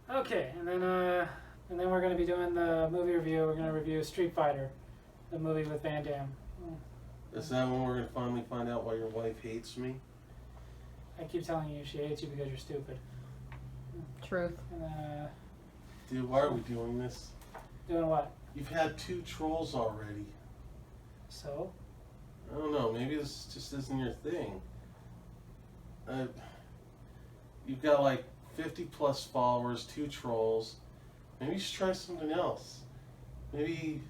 Okay, and then we're gonna be doing the movie review. We're gonna review Street Fighter, the movie with Van Damme. Is that when we're gonna finally find out why your wife hates me? I keep telling you she hates you because you're stupid. Truth. And Dude, why are we doing this? doing what? You've had 2 trolls already. So? I don't know, maybe this just isn't your thing. You've got like 50 plus followers, 2 trolls. Maybe you should try something else. Maybe,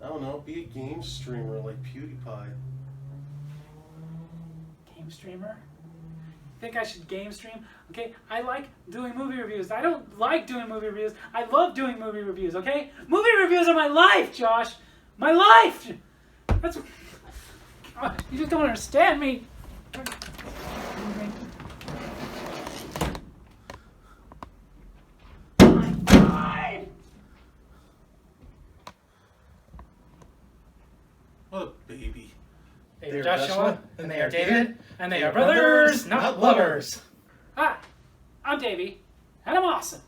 I don't know, be a game streamer like PewDiePie. Game streamer? Think I should game stream? Okay, I like doing movie reviews. I don't like doing movie reviews. I love doing movie reviews, okay? Movie reviews are my life, Josh! My life! That's... God, you just don't understand me. What a baby. They are Joshua, and they are David, and they are brothers, not lovers. Hi, I'm Davey, and I'm awesome.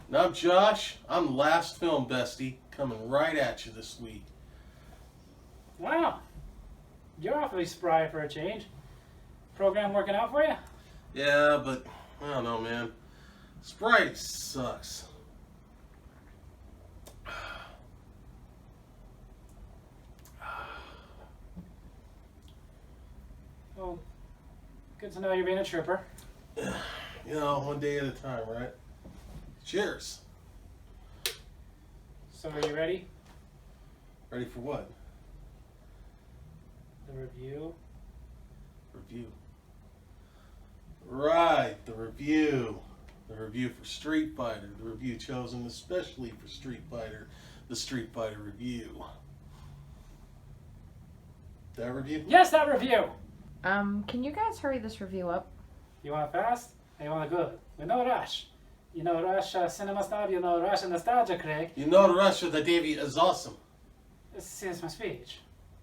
And I'm Josh. I'm Last Film Bestie, coming right at you this week. Wow, you're awfully spry for a change. Program working out for you? Yeah, but I don't know, man. Sprite sucks. Well, good to know you're being a trooper. You know, one day at a time, right? Cheers. So are you ready? Ready for what? The review? Review. Right, the review. The review for Street Fighter. The review chosen especially for Street Fighter. The Street Fighter review. That review? Yes, that review! Can you guys hurry this review up? You want it fast? Or you want it good? With no rush. You know rush cinema snob, you know rush nostalgia Craig. You know the Russia that Davey is awesome. This is my speech.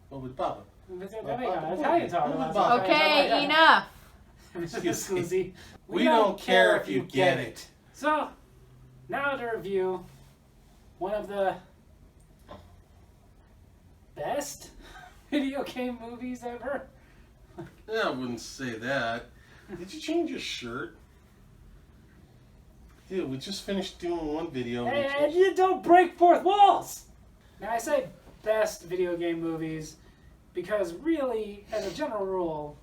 What with Papa? That's how you talk about it. Okay, enough. Excuse me. We don't care if you get it. So, now to review one of the best video game movies ever. Yeah, I wouldn't say that. Did you change your shirt? Dude, we just finished doing one video. And you don't break fourth walls! Now I say best video game movies because really, as a general rule,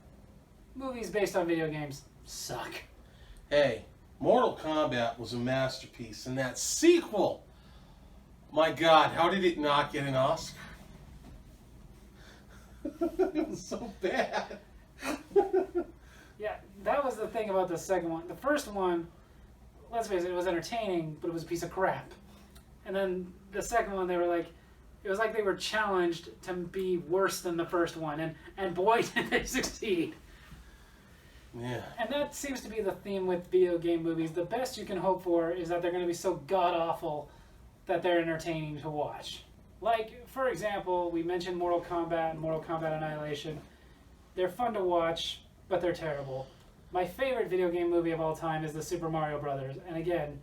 movies based on video games suck. Hey, Mortal Kombat was a masterpiece, and that sequel, my God, how did it not get an Oscar? It was so bad. Yeah, that was the thing about the second one. The first one, let's face it, it was entertaining, but it was a piece of crap. And then the second one, they were like, it was like they were challenged to be worse than the first one, and boy, did they succeed. Yeah. And that seems to be the theme with video game movies. The best you can hope for is that they're going to be so god-awful that they're entertaining to watch. Like, for example, we mentioned Mortal Kombat and Mortal Kombat Annihilation. They're fun to watch, but they're terrible. My favorite video game movie of all time is the Super Mario Brothers. And again,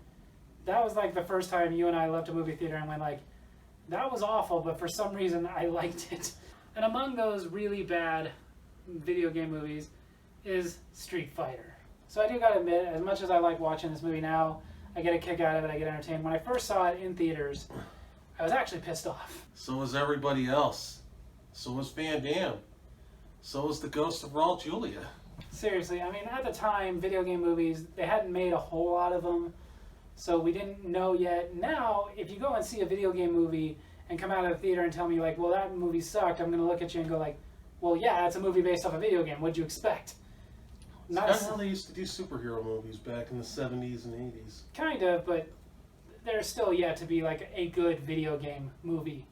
that was like the first time you and I left a movie theater and went like, that was awful, but for some reason I liked it. And among those really bad video game movies is Street Fighter. So I do gotta admit, as much as I like watching this movie now, I get a kick out of it, I get entertained. When I first saw it in theaters, I was actually pissed off. So was everybody else. So was Van Damme. So was the ghost of Raul Julia. Seriously, I mean, at the time, video game movies, they hadn't made a whole lot of them, so we didn't know yet. Now, if you go and see a video game movie and come out of the theater and tell me, like, well, that movie sucked, I'm going to look at you and go, like, well, yeah, it's a movie based off a video game. What'd you expect? That's how they used to do superhero movies back in the 70s and 80s. Kind of, but there's still yet to be, like, a good video game movie.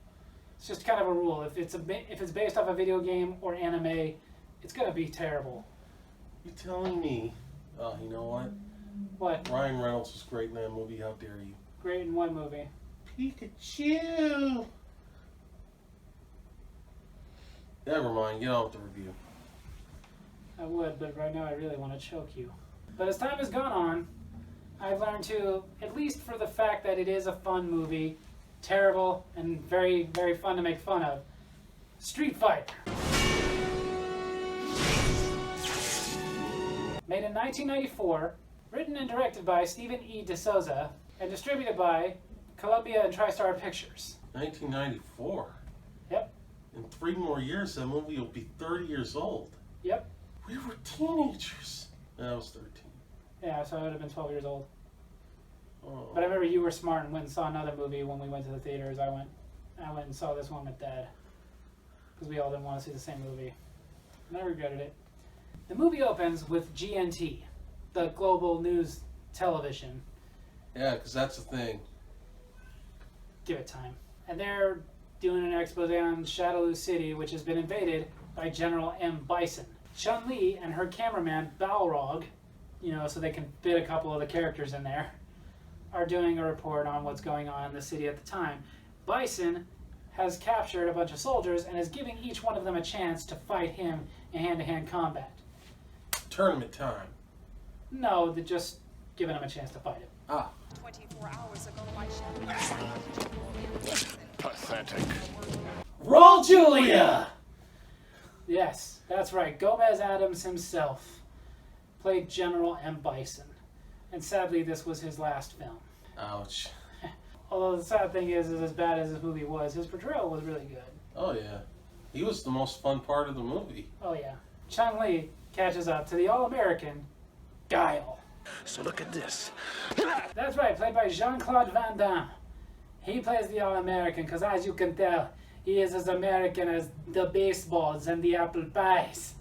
It's just kind of a rule. If it's based off a video game or anime, it's going to be terrible. You telling me? Oh, you know what? What? Ryan Reynolds was great in that movie. How dare you? Great in one movie. Pikachu! Never mind. Get on with the review. I would, but right now I really want to choke you. But as time has gone on, I've learned turn to, at least for the fact that it is a fun movie, terrible and very, very fun to make fun of, Street Fighter. Made in 1994, written and directed by Stephen E. D'Souza, and distributed by Columbia and TriStar Pictures. 1994. Yep. In 3 more years, that movie will be 30 years old. Yep. We were teenagers. I was 13. Yeah, so I would have been 12 years old. Oh. But I remember you were smart and went and saw another movie when we went to the theaters. I went and saw this one with Dad. Because we all didn't want to see the same movie. And I regretted it. The movie opens with GNT, the global news television. Yeah, because that's the thing. Give it time. And they're doing an expose on Shadaloo City, which has been invaded by General M. Bison. Chun-Li and her cameraman, Balrog, so they can fit a couple of the characters in there, are doing a report on what's going on in the city at the time. Bison has captured a bunch of soldiers and is giving each one of them a chance to fight him in hand-to-hand combat. Tournament time. No, they're just giving him a chance to fight him. Ah. 24 hours ago, my Pathetic. Roll Julia! Yes, that's right. Gomez Adams himself played General M. Bison. And sadly, this was his last film. Ouch. Although the sad thing is as bad as this movie was, his portrayal was really good. Oh, yeah. He was the most fun part of the movie. Oh, yeah. Chun-Li catches up to the All-American Guile. So look at this. That's right, played by Jean-Claude Van Damme. He plays the All-American because, as you can tell, he is as American as the baseballs and the apple pies.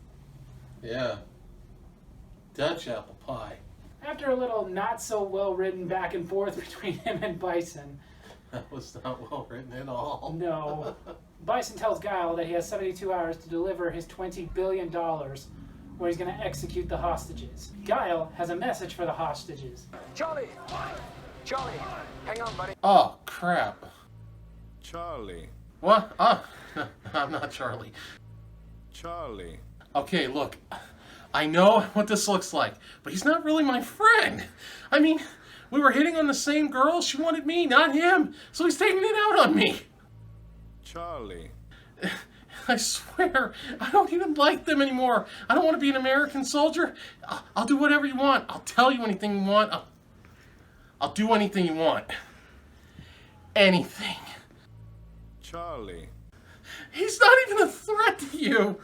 Yeah. Dutch apple pie. After a little not-so-well-written back and forth between him and Bison, That was not well written at all. no, Bison tells Guile that he has 72 hours to deliver his $20 billion where he's going to execute the hostages. Guile has a message for the hostages. Charlie! Charlie! Hang on, buddy. Oh, crap. Charlie. What? Oh, I'm not Charlie. Charlie. Okay, look. I know what this looks like, but he's not really my friend. I mean, we were hitting on the same girl. She wanted me, not him. So he's taking it out on me. Charlie. I swear, I don't even like them anymore. I don't want to be an American soldier. I'll do whatever you want. I'll tell you anything you want. I'll do anything you want. Anything. Charlie. He's not even a threat to you.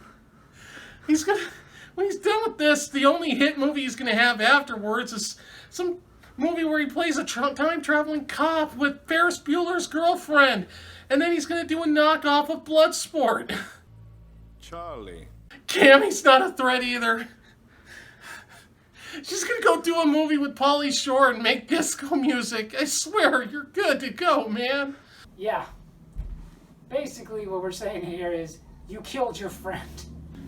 When he's done with this, the only hit movie he's gonna have afterwards is some movie where he plays a time-traveling cop with Ferris Bueller's girlfriend. And then he's gonna do a knockoff of Bloodsport. Charlie. Cammy's not a threat either. She's gonna go do a movie with Pauly Shore and make disco music. I swear, you're good to go, man. Yeah. Basically, what we're saying here is, you killed your friend.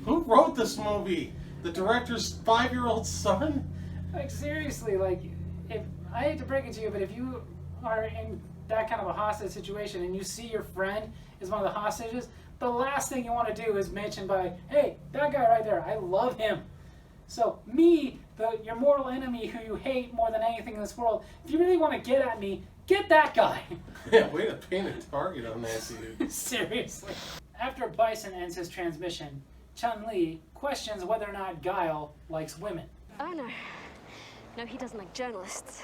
Who wrote this movie? The director's 5-year-old son? Like, seriously, like, if I hate to break it to you, but if you are in that kind of a hostage situation and you see your friend is one of the hostages, the last thing you want to do is mention by, hey, that guy right there, I love him. So me, your mortal enemy who you hate more than anything in this world, if you really want to get at me, get that guy. Yeah, way to paint a target on that dude. Seriously. After Bison ends his transmission, Chun-Li questions whether or not Guile likes women. Oh no. No, he doesn't like journalists.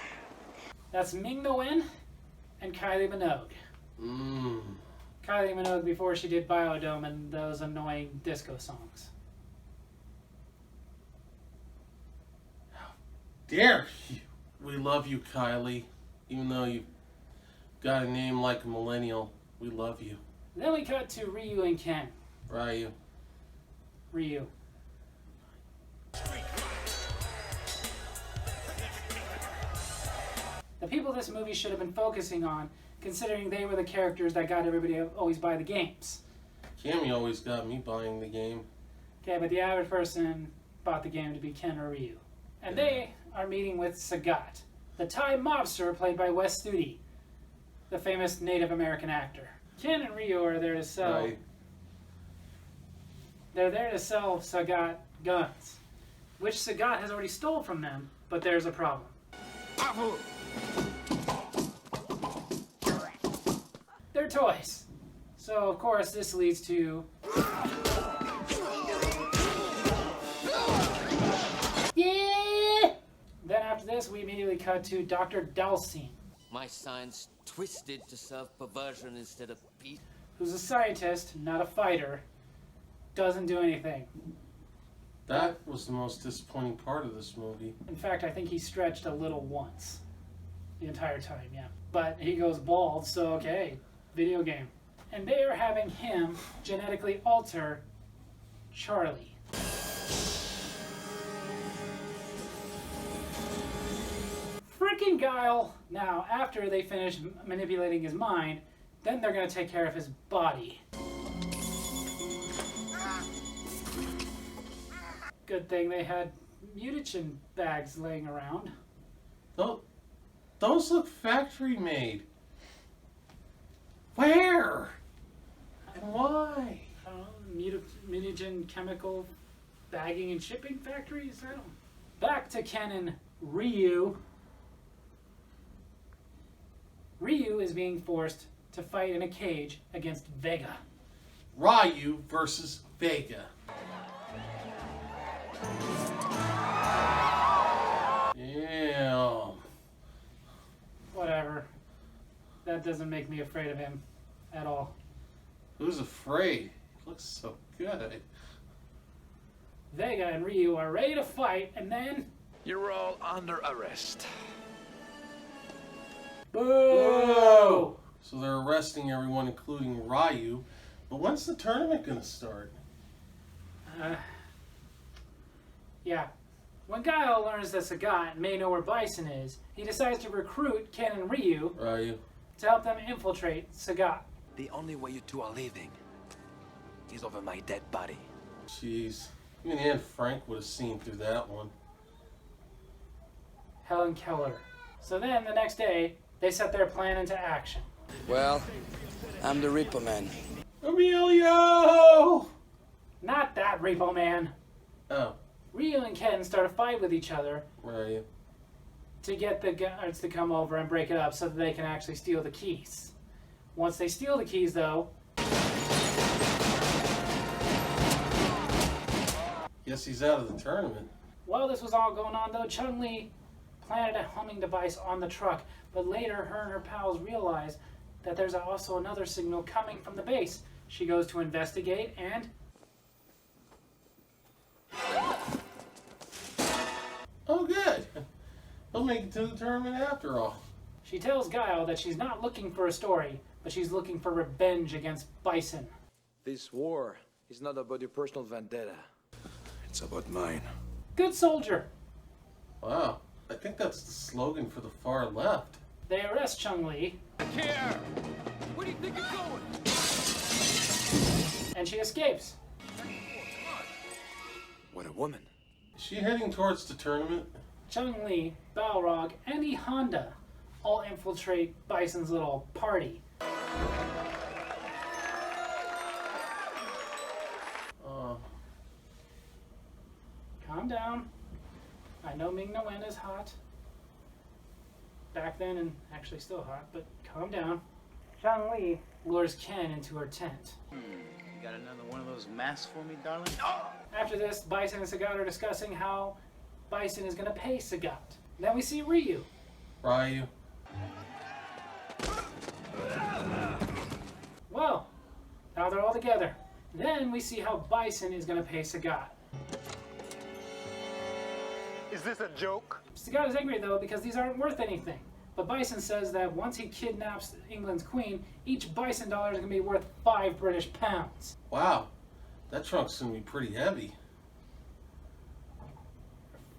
That's Ming-Na Wen and Kylie Minogue. Kylie Minogue before she did Biodome and those annoying disco songs. How dare you? We love you, Kylie. Even though you've got a name like a millennial, we love you. Then we cut to Ryu and Ken. Ryu. Ryu. The people this movie should have been focusing on, considering they were the characters that got everybody to always buy the games. Cammy always got me buying the game. Okay, but the average person bought the game to be Ken or Ryu. And they are meeting with Sagat, the Thai mobster played by Wes Studi, the famous Native American actor. Ken and Ryu are there to sell... Right. They're there to sell Sagat guns, which Sagat has already stole from them, but there's a problem. Pavel! toys. So, of course, this leads to... Yeah! Then after this, we immediately cut to Dr. Dalsine, My science twisted to serve perversion instead of peace. who's a scientist, not a fighter, doesn't do anything. That was the most disappointing part of this movie. In fact, I think he stretched a little once. The entire time, yeah. But he goes bald, so okay. Video game. And they are having him genetically alter Charlie. Freaking Guile! Now, after they finish manipulating his mind, then they're going to take care of his body. Good thing they had mutagen bags laying around. Those look factory made. Where? And why? Mutagen chemical bagging and shipping factories? I don't. Back to Ken and Ryu. Ryu is being forced to fight in a cage against Vega. Ryu versus Vega. Yeah. Whatever. That doesn't make me afraid of him at all. Who's afraid? He looks so good. Vega and Ryu are ready to fight, and then... You're all under arrest. Boo! So they're arresting everyone, including Ryu. But when's the tournament gonna start? Yeah. When Guile learns that Sagat may know where Bison is, he decides to recruit Ken and Ryu Ryu. to help them infiltrate Sagat. The only way you two are leaving is over my dead body. Jeez. Even Anne Frank would have seen through that one. Helen Keller. So then, the next day, they set their plan into action. Well, I'm the Reaper Man. Emilio! Not that Repo Man. Oh, Ryu and Ken start a fight with each other Ryu. to get the guards to come over and break it up so that they can actually steal the keys. Once they steal the keys, though... Guess he's out of the tournament. While this was all going on, though, Chun-Li planted a homing device on the truck, but later her and her pals realize that there's also another signal coming from the base. She goes to investigate, and... Oh, good. He'll make it to the tournament after all. she tells Guile that she's not looking for a story, but she's looking for revenge against Bison. This war is not about your personal vendetta. It's about mine. Good soldier. Wow. I think that's the slogan for the far left. They arrest Chun-Li, Here! Where do you think you're going? and she escapes. What a woman. Is she heading towards the tournament? Chun-Li, Balrog, and E Honda all infiltrate Bison's little party. Calm down. I know Ming Na Wen is hot. Back then, and actually still hot, but calm down. Chun-Li lures Ken into her tent. You got another one of those masks for me, darling? After this, Bison and Sagat are discussing how Bison is going to pay Sagat. Then we see Ryu. Ryu. Well, now they're all together. Then we see how Bison is going to pay Sagat. Is this a joke? Sagat is angry though because these aren't worth anything. But Bison says that once he kidnaps England's queen, each Bison dollar is going to be worth 5 British pounds. Wow. That trunk's going to be pretty heavy.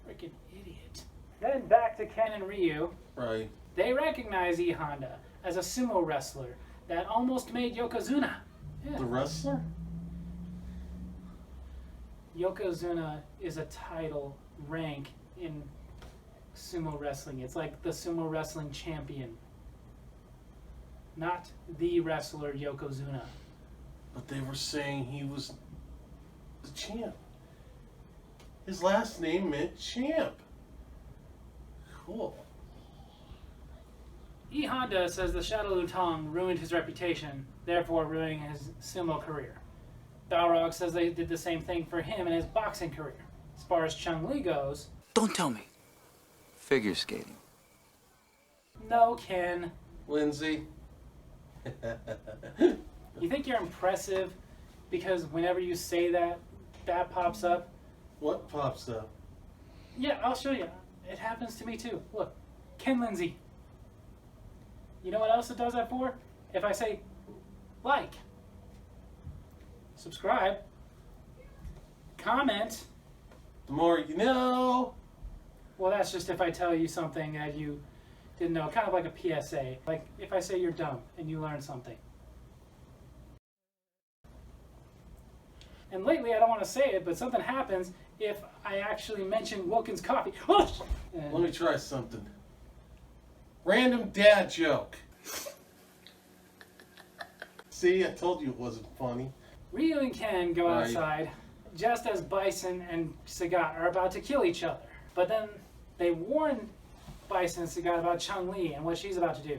Freaking idiot. Then back to Ken and Ryu. Right. They recognize E Honda as a sumo wrestler that almost made Yokozuna. Yeah. The wrestler? Yokozuna is a title rank in sumo wrestling. It's like the sumo wrestling champion. Not the wrestler Yokozuna. But they were saying he was the champ. His last name meant champ. Cool. E. Honda says the Shadow Lutang ruined his reputation, therefore ruining his sumo career. Balrog says they did the same thing for him in his boxing career. As far as Chun-Li goes, Don't tell me. Figure skating. no, Ken. Lindsay. You think you're impressive because whenever you say that, that pops up? What pops up? Yeah, I'll show you. It happens to me too. Look, Ken Lindsay. You know what else it does that for? If I say, like, subscribe, comment. The more you know. Well, that's just if I tell you something that you didn't know. Kind of like a PSA. Like if I say you're dumb and you learn something. And lately, I don't want to say it, but something happens if I actually mention Wilkins Coffee. Oh! Let me try something. Random dad joke. See, I told you it wasn't funny. Ryu and Ken go Right. outside just as Bison and Sagat are about to kill each other. But then they warn Bison and Sagat about Chun-Li and what she's about to do.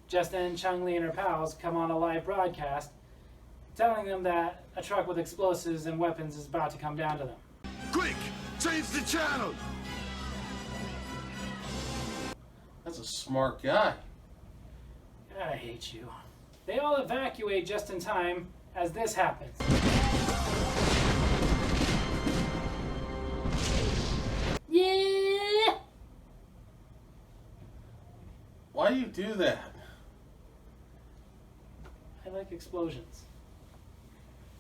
Just then, Chun-Li and her pals come on a live broadcast telling them that a truck with explosives and weapons is about to come down to them. Quick! Change the channel! That's a smart guy. I hate you. They all evacuate just in time as this happens. Yeah! Why do you do that? I like explosions.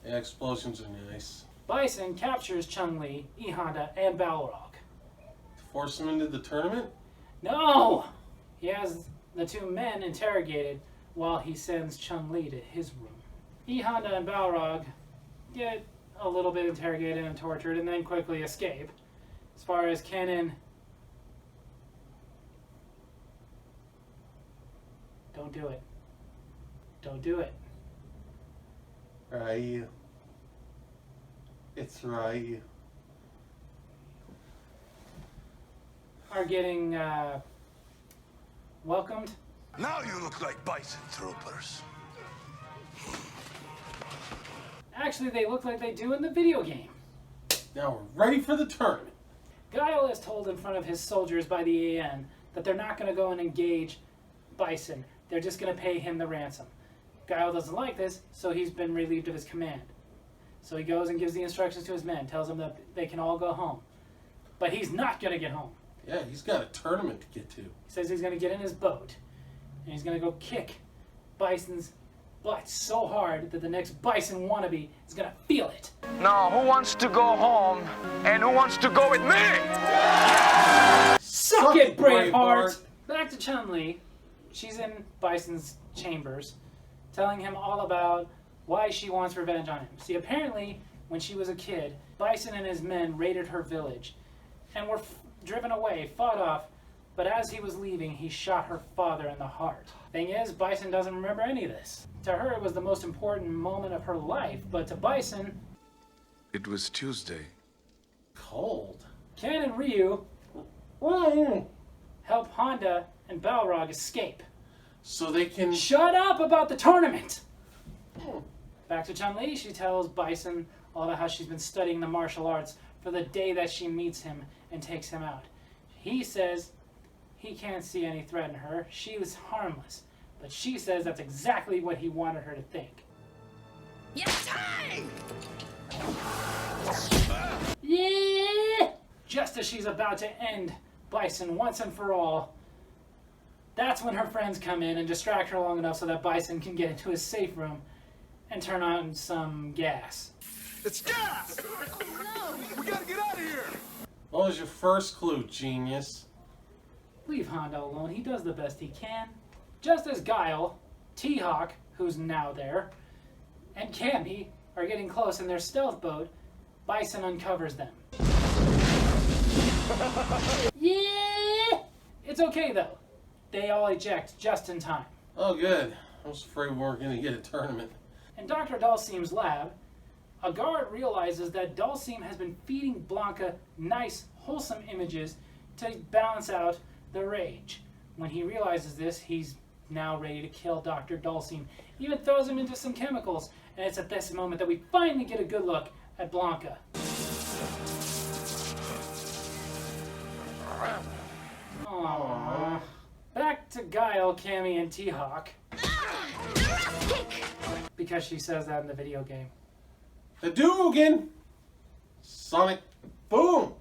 Yeah, explosions are nice. Bison captures Chun-Li, E. Honda, and Balrog. To force him into the tournament? No! He has the two men interrogated while he sends Chun-Li to his room. E. Honda and Balrog get a little bit interrogated and tortured and then quickly escape. As far as Ken, don't do it. Don't do it. Ryu. It's Ryu. Are getting welcomed. Now you look like bison troopers. Actually, they look like they do in the video game. Now we're ready for the tournament. Guile is told in front of his soldiers by the AN that they're not going to go and engage Bison. They're just going to pay him the ransom. Guile doesn't like this, so he's been relieved of his command. So he goes and gives the instructions to his men, tells them that they can all go home. But he's not going to get home. Yeah, he's got a tournament to get to. He says he's going to get in his boat, and he's going to go kick Bison's butt so hard that the next Bison wannabe is going to feel it. Now, who wants to go home and who wants to go with me? Suck it, Braveheart! Back to Chun-Li. She's in Bison's chambers, telling him all about why she wants revenge on him. See, apparently, when she was a kid, Bison and his men raided her village and were driven away, fought off, but as he was leaving, he shot her father in the heart. Thing is, Bison doesn't remember any of this. To her, it was the most important moment of her life, but to Bison, It was Tuesday. Cold. Ken and Ryu help Honda and Balrog escape. So they can... Shut up about the tournament! Back to Chun-Li, she tells Bison all about how she's been studying the martial arts for the day that she meets him and takes him out. He says he can't see any threat in her. She was harmless. But she says that's exactly what he wanted her to think. Yeah! Just as she's about to end Bison once and for all, that's when her friends come in and distract her long enough so that Bison can get into his safe room and turn on some gas. It's gas! We gotta get out of here! What was your first clue, genius? Leave Hondo alone. He does the best he can. Just as Guile, T-Hawk, who's now there, and Cammy are getting close in their stealth boat, Bison uncovers them. Yeah! It's okay, though. They all eject just in time. Oh, good. I was afraid we weren't going to get a tournament. In Dr. Dulcime's lab, a guard realizes that Dulcime has been feeding Blanca nice, wholesome images to balance out the rage. When he realizes this, he's now ready to kill Dr. Dulcine. He even throws him into some chemicals, and it's at this moment that we finally get a good look at Blanca. Aww. Back to Guile, Cammy, and T-Hawk. Because she says that in the video game. Hadouken! Sonic boom!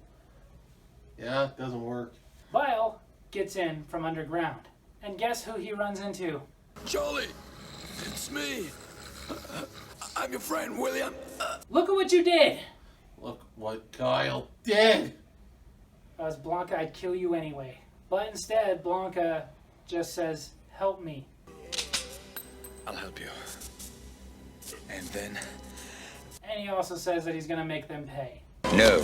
Yeah, it doesn't work. Guile gets in from underground. And guess who he runs into? Charlie, it's me. I'm your friend, William. Look at what you did! Look what Guile did! If I was Blanca, I'd kill you anyway. But instead, Blanca just says, help me. I'll help you. And then? And he also says that he's gonna make them pay. No.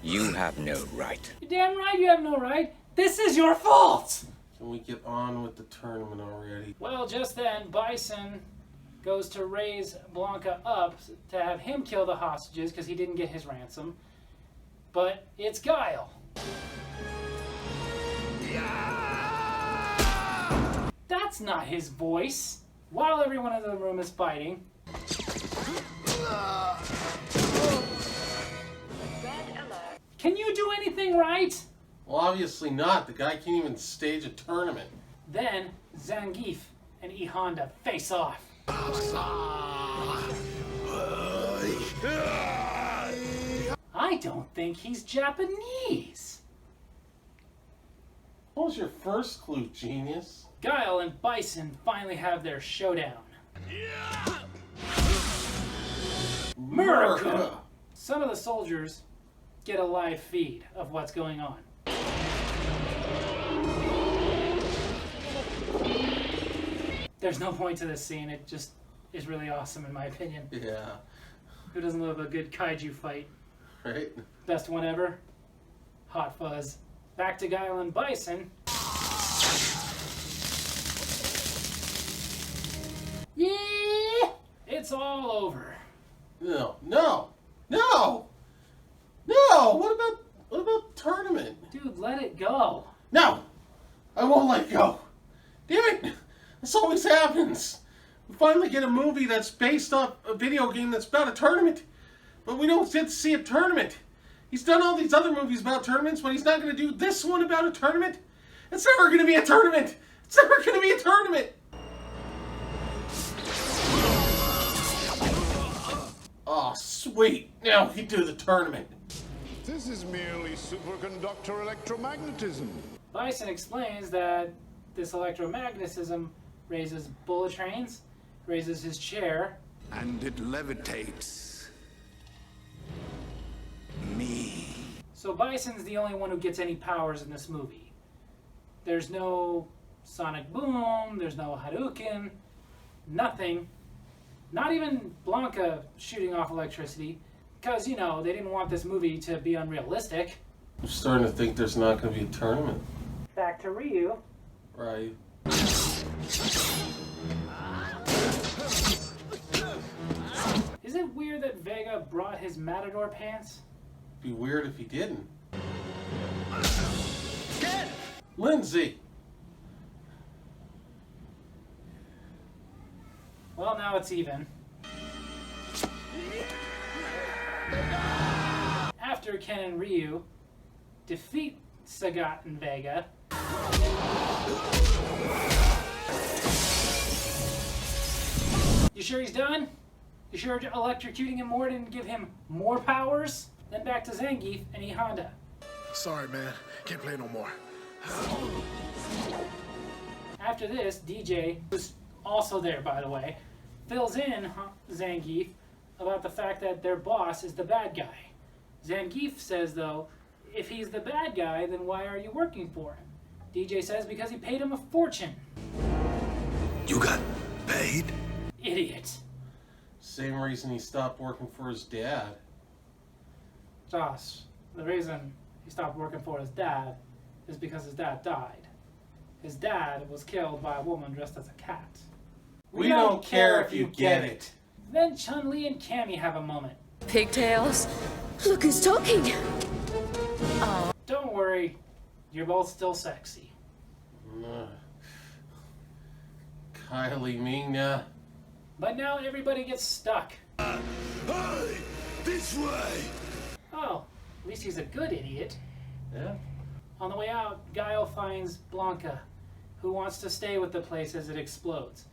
You have no right. You're damn right you have no right. This is your fault! Can we get on with the tournament already? Well, just then, Bison goes to raise Blanca up to have him kill the hostages because he didn't get his ransom. But it's Guile. That's not his voice. While everyone in the room is fighting. Can you do anything right? Well, obviously not. The guy can't even stage a tournament. Then Zangief and E Honda face off. I don't think he's Japanese. What was your first clue, genius? Guile and Bison finally have their showdown. Miracle! Some of the soldiers get a live feed of what's going on. There's no point to this scene, it just is really awesome in my opinion. Yeah. Who doesn't love a good kaiju fight? Right? Best one ever? Hot Fuzz. Back to Guile and Bison. Yeah! It's all over. No. No! No! No! What about tournament? Dude, let it go. No! I won't let go. Damn it! This always happens. We finally get a movie that's based off a video game that's about a tournament. But we don't get to see a tournament. He's done all these other movies about tournaments, but he's not going to do this one about a tournament. It's never going to be a tournament. It's never going to be a tournament. Oh, sweet. Now we do the tournament. This is merely superconductor electromagnetism. Bison explains that this electromagnetism raises bullet trains, raises his chair. And it levitates me. So Bison's the only one who gets any powers in this movie. There's no sonic boom, there's no Hadouken, nothing. Not even Blanca shooting off electricity, because, you know, they didn't want this movie to be unrealistic. I'm starting to think there's not going to be a tournament. Back to Ryu. Right. Is it weird that Vega brought his Matador pants? Be weird if he didn't. Lindsay! Well, now it's even. After Ken and Ryu defeat Sagat and Vega, you sure he's done? You sure electrocuting him more didn't give him more powers? Then back to Zangief and E Honda. Sorry, man. Can't play no more. After this, DJ, who's also there by the way, fills in Zangief about the fact that their boss is the bad guy. Zangief says, though, if he's the bad guy, then why are you working for him? DJ says because he paid him a fortune. You got paid? Idiot. Same reason he stopped working for his dad. Josh, the reason he stopped working for his dad is because his dad died. His dad was killed by a woman dressed as a cat. We don't care if you get it. Then Chun-Li and Cammy have a moment. Pigtails? Look who's talking. Don't worry, You're both still sexy. Kylie Ming, But now everybody gets stuck. Hey, this way. Oh, at least he's a good idiot. Yeah. On the way out, Guile finds Blanca, who wants to stay with the place as it explodes.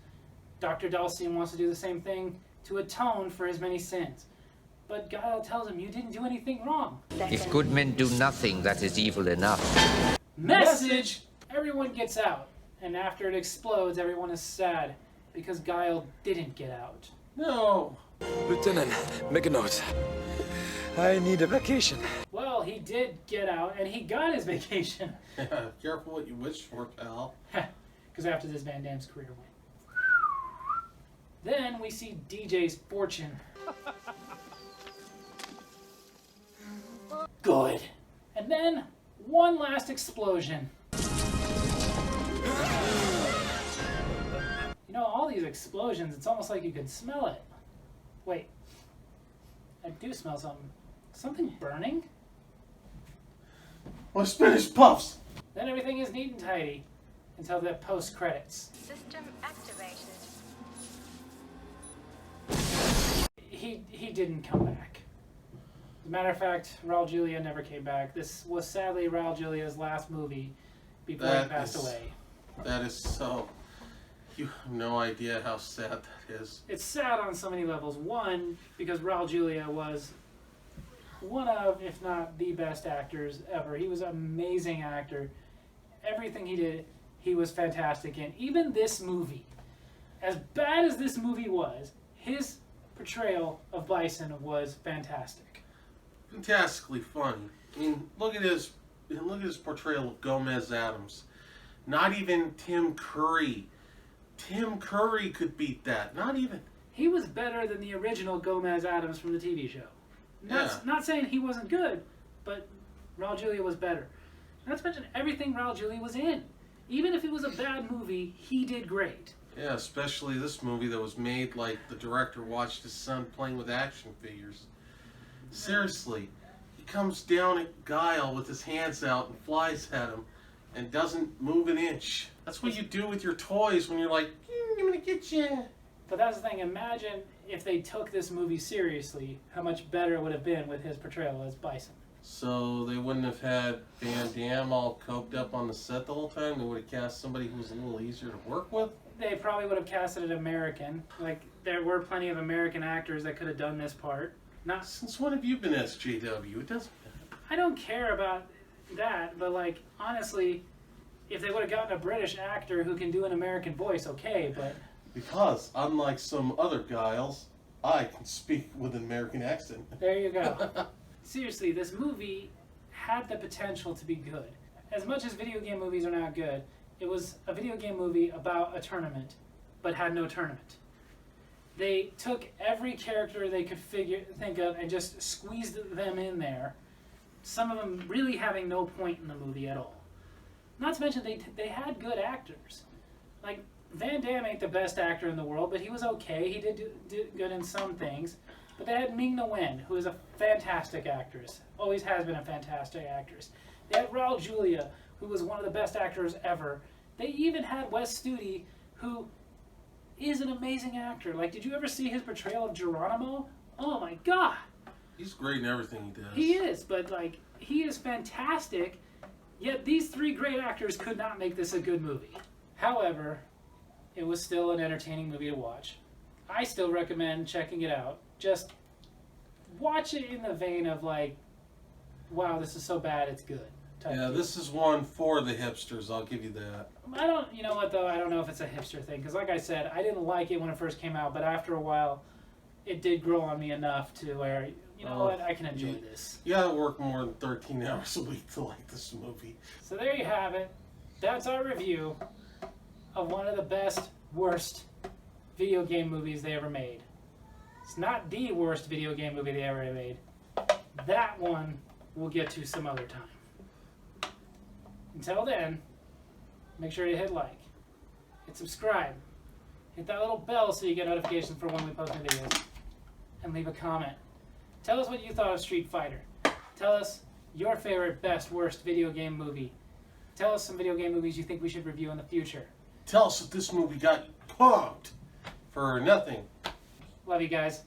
Dr. Dulcian wants to do the same thing to atone for his many sins. But Guile tells him, you didn't do anything wrong. If good men do nothing, that is evil enough. Message! Everyone gets out. And after it explodes, everyone is sad because Guile didn't get out. No. Lieutenant, make a note. I need a vacation. Well, he did get out, and he got his vacation. Careful what you wish for, pal. Because after this, Van Damme's career went. Then we see DJ's fortune. Good. And then, one last explosion. You know, all these explosions, it's almost like you can smell it. Wait. I do smell something. Something burning? My Spanish puffs! Then everything is neat and tidy until the post-credits. System activated. He didn't come back. As a matter of fact, Raul Julia never came back. This was sadly Raul Julia's last movie before he passed away. That is so... You have no idea how sad that is. It's sad on so many levels. One, because Raul Julia was one of, if not the best actors ever. He was an amazing actor. Everything he did, he was fantastic in. Even this movie, as bad as this movie was, his portrayal of Bison was fantastic. Fantastically funny. I mean, look at his portrayal of Gomez Adams. Not even Tim Curry. Tim Curry could beat that. Not even. He was better than the original Gomez Adams from the TV show. Not saying he wasn't good, but Raul Julia was better. Not to mention everything Raul Julia was in. Even if it was a bad movie, he did great. Yeah, especially this movie that was made like the director watched his son playing with action figures. Seriously, he comes down at Guile with his hands out and flies at him and doesn't move an inch. That's what you do with your toys when you're like, I'm gonna get you. But that's the thing, imagine if they took this movie seriously, how much better it would have been with his portrayal as Bison. So they wouldn't have had Van Damme all coked up on the set the whole time? They would have cast somebody who was a little easier to work with? They probably would have casted an American. Like, there were plenty of American actors that could have done this part. Not Since when have you been SJW? It doesn't matter. I don't care about that, but like, honestly, if they would have gotten a British actor who can do an American voice, okay, but... Because, unlike some other Guiles, I can speak with an American accent. There you go. Seriously, this movie had the potential to be good. As much as video game movies are not good, it was a video game movie about a tournament, but had no tournament. They took every character they could think of and just squeezed them in there. Some of them really having no point in the movie at all. Not to mention they had good actors. Like, Van Damme ain't the best actor in the world, but he was okay. He did good in some things. But they had Ming-Na Wen, who is a fantastic actress. Always has been a fantastic actress. They had Raul Julia, who was one of the best actors ever. They even had Wes Studi, who is an amazing actor. Like, did you ever see his portrayal of Geronimo? Oh my God! He's great in everything he does. He is, but like, he is fantastic. Yet these three great actors could not make this a good movie. However, it was still an entertaining movie to watch. I still recommend checking it out. Just watch it in the vein of like, wow, this is so bad, it's good. Yeah, this is one for the hipsters, I'll give you that. You know what though, I don't know if it's a hipster thing, because like I said, I didn't like it when it first came out, but after a while, it did grow on me enough to where, you know what, I can enjoy this. You gotta work more than 13 hours a week to like this movie. So there you have it. That's our review of one of the best, worst video game movies they ever made. It's not the worst video game movie they ever made. That one we'll get to some other time. Until then, make sure you hit like, hit subscribe, hit that little bell so you get notifications for when we post new videos, and leave a comment. Tell us what you thought of Street Fighter. Tell us your favorite, best, worst video game movie. Tell us some video game movies you think we should review in the future. Tell us if this movie got punked for nothing. Love you guys.